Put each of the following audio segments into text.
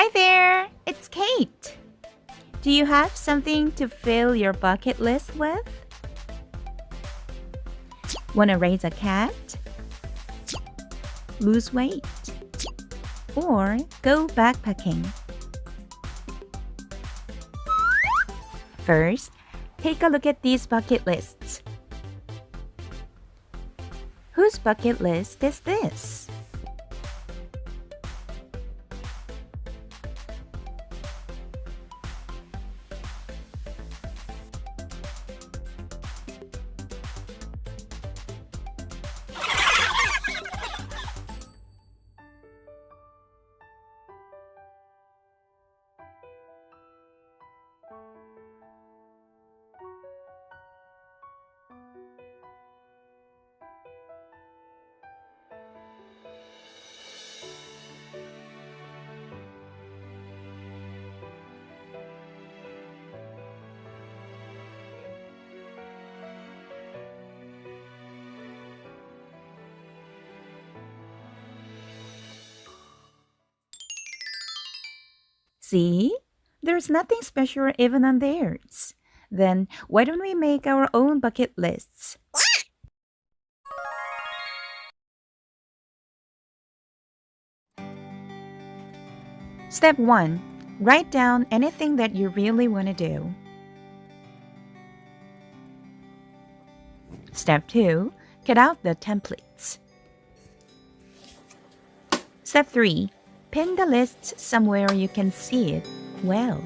Hi there, it's Kate. Do you have something to fill your bucket list with? Want to raise a cat? Lose weight? Or go backpacking? First, take a look at these bucket lists. Whose bucket list is this? See? There's nothing special even on theirs. Then why don't we make our own bucket lists? Step 1. Write down anything that you really want to do. Step 2. Cut out the templates. Step 3. Pin the list somewhere you can see it well.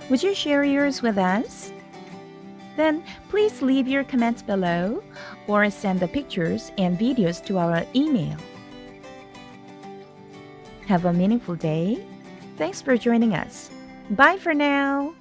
Would you share yours with us? Then please leave your comments below or send the pictures and videos to our email. Have a meaningful day. Thanks for joining us. Bye for now.